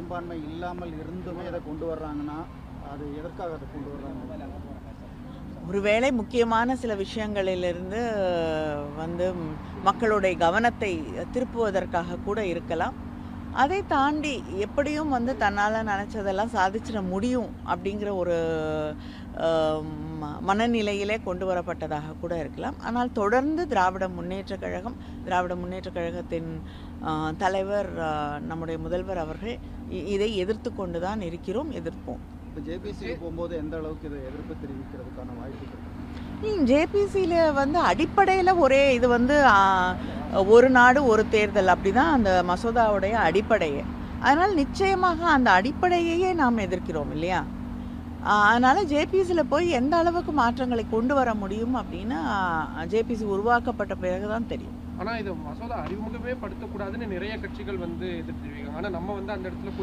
பெரும்பான்மை இல்லாமல் இருந்துமே இதை கொண்டு வர்றாங்கன்னா அது எதற்காக அதை கொண்டு வர்றாங்க? ஒருவேளை முக்கியமான சில விஷயங்களிலிருந்து மக்களுடைய கவனத்தை திருப்புவதற்காக கூட இருக்கலாம். அதை தாண்டி எப்படியும் தன்னால் நினச்சதெல்லாம் சாதிச்சிட முடியும் அப்படிங்கிற ஒரு மனநிலையிலே கொண்டு வரப்பட்டதாக கூட இருக்கலாம். ஆனால் தொடர்ந்து திராவிட முன்னேற்றக் கழகத்தின் தலைவர் நம்முடைய முதல்வர் அவர்கள் இதை எதிர்த்து கொண்டு தான் இருக்கிறோம், எதிர்ப்போம். இப்போ ஜேபிசி போகும்போது எந்த அளவுக்கு இதை எதிர்ப்பு தெரிவிக்கிறதுக்கான வாய்ப்புகள்? ஜேபிசியில் அடிப்படையில் ஒரே இது ஒரு நாடு ஒரு தேர்தல் அப்படி தான் அந்த மசோதாவுடைய அடிப்படையே. அதனால் நிச்சயமாக அந்த அடிப்படையையே நாம் எதிர்க்கிறோம் இல்லையா? அதனால் ஜேபிசியில் போய் எந்த அளவுக்கு மாற்றங்களை கொண்டு வர முடியும் அப்படின்னா ஜேபிசி உருவாக்கப்பட்ட பிறகு தான் தெரியும். ஆனால் இது மசோதா அறிமுகமே படுத்தக்கூடாதுன்னு நிறைய கட்சிகள் எதிர்த்து தெரிவிக்காங்க. ஆனால் நம்ம அந்த இடத்துல